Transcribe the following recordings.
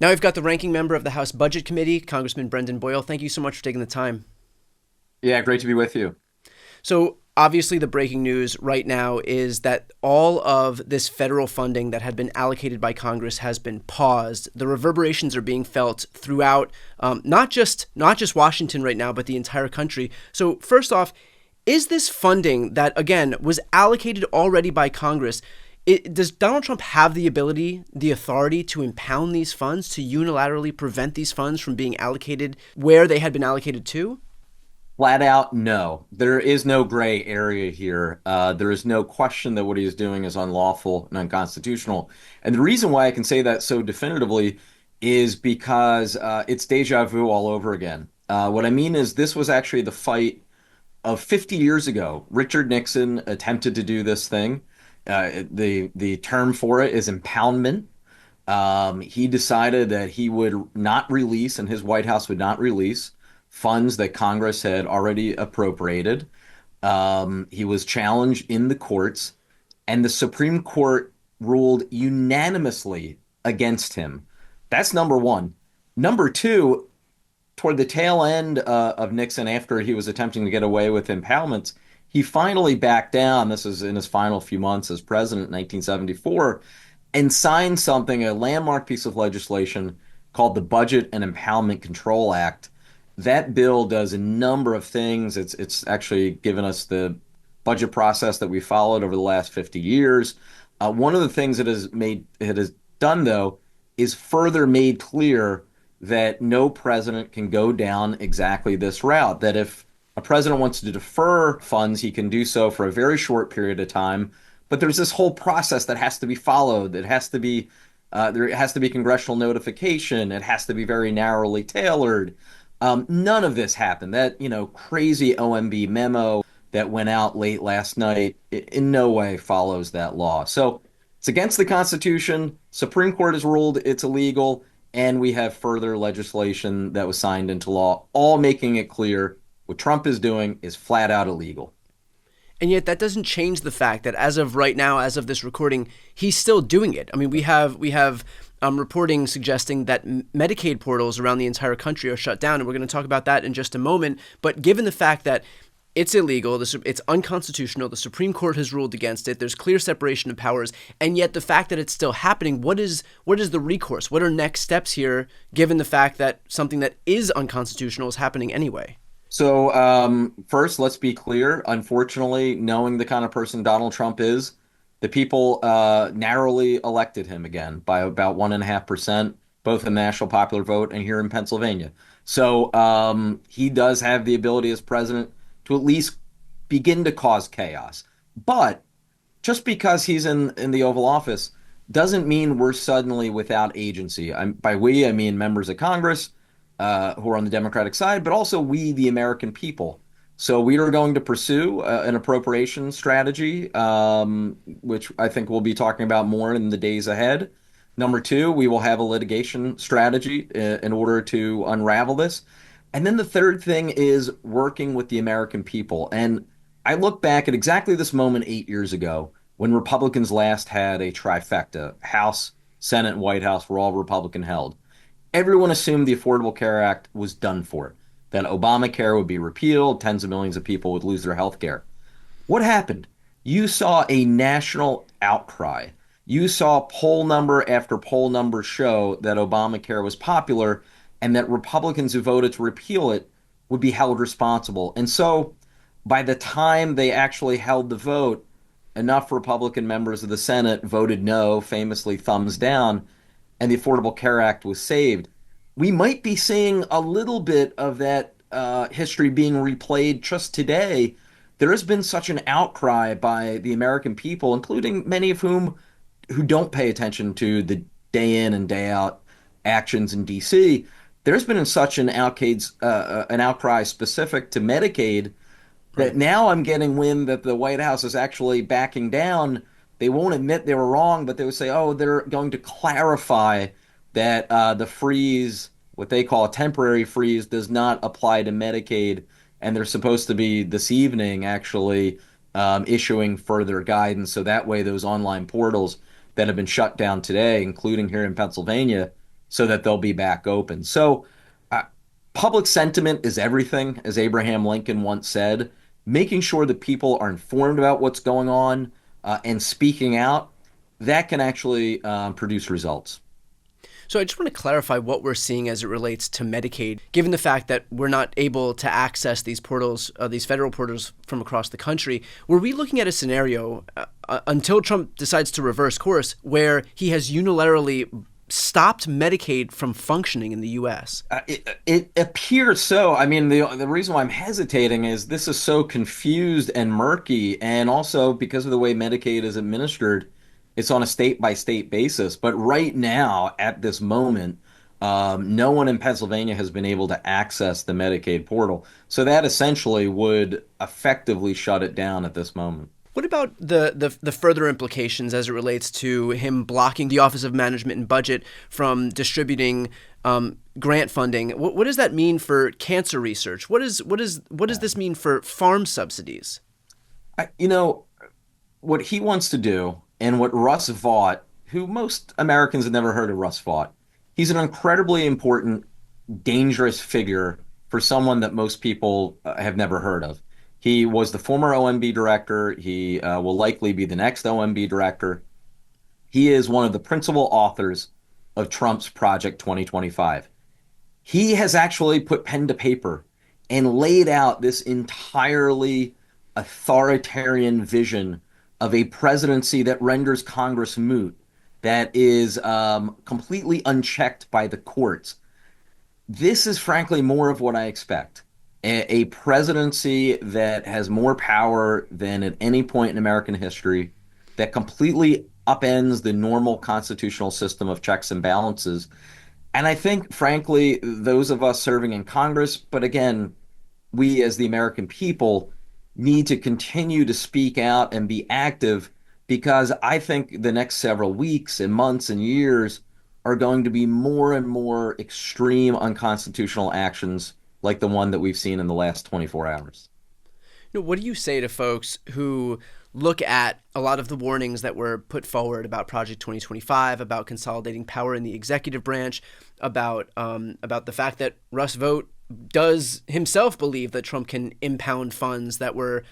Now we've got the ranking member of the House Budget Committee, Congressman Brendan Boyle. Thank you so much for taking the time. Yeah, great to be with you. So, obviously, the breaking news right now is that all of this federal funding that had been allocated by Congress has been paused. The reverberations are being felt throughout, not just Washington right now, but the entire country. So, first off, is this funding that again was allocated already by Congress? Does Donald Trump have the ability, the authority to impound these funds, to unilaterally prevent these funds from being allocated where they had been allocated to? Flat out, no. There is no gray area here. There is no question that what he is doing is unlawful and unconstitutional. And the reason why I can say that so definitively is because it's deja vu all over again. What I mean is, this was actually the fight of 50 years ago. Richard Nixon attempted to do this thing. The term for it is impoundment. He decided that he would not release, and his White House would not release, funds that Congress had already appropriated. He was challenged in the courts, and the Supreme Court ruled unanimously against him. That's number one. Number two, toward the tail end of Nixon, after he was attempting to get away with impoundments, he finally backed down. This is in his final few months as president in 1974, and signed something, a landmark piece of legislation called the Budget and Impoundment Control Act. That bill does a number of things. It's actually given us the budget process that we followed over the last 50 years. One of the things it has done, though, is further made clear that no president can go down exactly this route. That if a president wants to defer funds, he can do so for a very short period of time. But there's this whole process that has to be followed. There has to be congressional notification. It has to be very narrowly tailored. None of this happened. That, crazy OMB memo that went out late last night in no way follows that law. So it's against the Constitution. Supreme Court has ruled it's illegal, and we have further legislation that was signed into law, all making it clear what Trump is doing is flat out illegal. And yet that doesn't change the fact that as of right now, as of this recording, he's still doing it. I mean, we have reporting suggesting that Medicaid portals around the entire country are shut down, and we're going to talk about that in just a moment. But given the fact that it's illegal, it's unconstitutional, the Supreme Court has ruled against it, there's clear separation of powers, and yet the fact that it's still happening, what is the recourse? What are next steps here, given the fact that something that is unconstitutional is happening anyway? So, first, let's be clear. Unfortunately, knowing the kind of person Donald Trump is, the people narrowly elected him again by about 1.5%, both in the national popular vote and here in Pennsylvania. So, he does have the ability as president to at least begin to cause chaos. But just because he's in the Oval Office doesn't mean we're suddenly without agency. By we, I mean members of Congress who are on the Democratic side, but also we, the American people. So we are going to pursue an appropriation strategy, which I think we'll be talking about more in the days ahead. Number two, we will have a litigation strategy in order to unravel this. And then the third thing is working with the American people. And I look back at exactly this moment 8 years ago when Republicans last had a trifecta. House, Senate, and White House were all Republican held. Everyone assumed the Affordable Care Act was done for, that Obamacare would be repealed, tens of millions of people would lose their health care. What happened? You saw a national outcry. You saw poll number after poll number show that Obamacare was popular and that Republicans who voted to repeal it would be held responsible. And so by the time they actually held the vote, enough Republican members of the Senate voted no, famously thumbs down, and the Affordable Care Act was saved. We might be seeing a little bit of that history being replayed just today. There has been such an outcry by the American people, including many of whom who don't pay attention to the day in and day out actions in D.C. There's been such an outcry specific to Medicaid that Right. now I'm getting wind that the White House is actually backing down. They won't admit they were wrong, but they would say, oh, they're going to clarify that the freeze, what they call a temporary freeze, does not apply to Medicaid. And they're supposed to be this evening actually issuing further guidance. So that way, those online portals that have been shut down today, including here in Pennsylvania, so that they'll be back open. So, uh, public sentiment is everything, as Abraham Lincoln once said. Making sure that people are informed about what's going on and speaking out, that can actually produce results. So I just want to clarify what we're seeing as it relates to Medicaid, given the fact that we're not able to access these portals, these federal portals from across the country. Were we looking at a scenario until Trump decides to reverse course where he has unilaterally stopped Medicaid from functioning in the U.S.? It appears so. I mean, the reason why I'm hesitating is this is so confused and murky, and also because of the way Medicaid is administered, it's on a state by state basis. But right now, at this moment, no one in Pennsylvania has been able to access the Medicaid portal. So that essentially would effectively shut it down at this moment. What about the further implications as it relates to him blocking the Office of Management and Budget from distributing grant funding? What does that mean for cancer research? What does this mean for farm subsidies? You know, what he wants to do and what Russ Vought, who most Americans have never heard of Russ Vought, he's an incredibly important, dangerous figure for someone that most people have never heard of. He was the former OMB director. He will likely be the next OMB director. He is one of the principal authors of Trump's Project 2025. He has actually put pen to paper and laid out this entirely authoritarian vision of a presidency that renders Congress moot, that is completely unchecked by the courts. This is frankly more of what I expect. A presidency that has more power than at any point in American history, that completely upends the normal constitutional system of checks and balances. And I think, frankly, those of us serving in Congress, but again, we as the American people need to continue to speak out and be active because I think the next several weeks and months and years are going to be more and more extreme unconstitutional actions like the one that we've seen in the last 24 hours. What do you say to folks who look at a lot of the warnings that were put forward about Project 2025, about consolidating power in the executive branch, about the fact that Russ Vought does himself believe that Trump can impound funds that were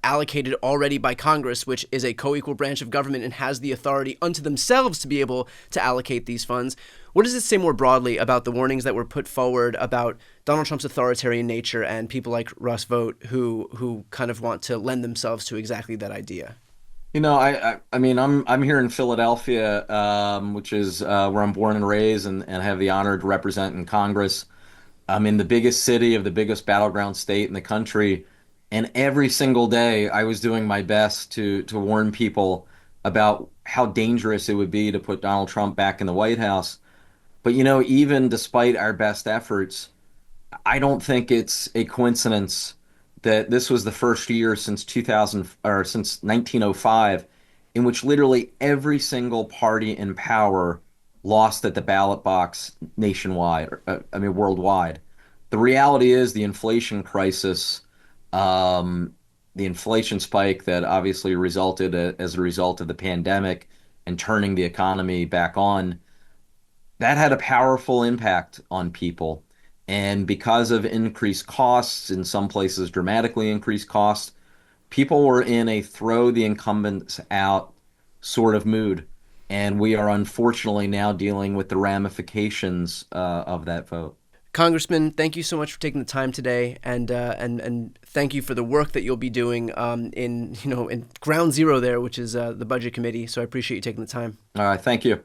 allocated already by Congress, which is a co-equal branch of government and has the authority unto themselves to be able to allocate these funds? What does it say more broadly about the warnings that were put forward about Donald Trump's authoritarian nature and people like Russ Vought who kind of want to lend themselves to exactly that idea? I mean, I'm here in Philadelphia, which is where I'm born and raised, and have the honor to represent in Congress. I'm in the biggest city of the biggest battleground state in the country, and every single day I was doing my best to warn people about how dangerous it would be to put Donald Trump back in the White House. But even despite our best efforts, I don't think it's a coincidence that this was the first year since 2000 or since 1905 in which literally every single party in power lost at the ballot box nationwide, I mean worldwide. The reality is the inflation crisis, the inflation spike that obviously resulted as a result of the pandemic and turning the economy back on, that had a powerful impact on people. And because of increased costs, in some places dramatically increased costs, people were in a throw the incumbents out sort of mood. And we are unfortunately now dealing with the ramifications of that vote. Congressman, thank you so much for taking the time today, and thank you for the work that you'll be doing in ground zero there, which is the Budget Committee. So I appreciate you taking the time. All right, thank you.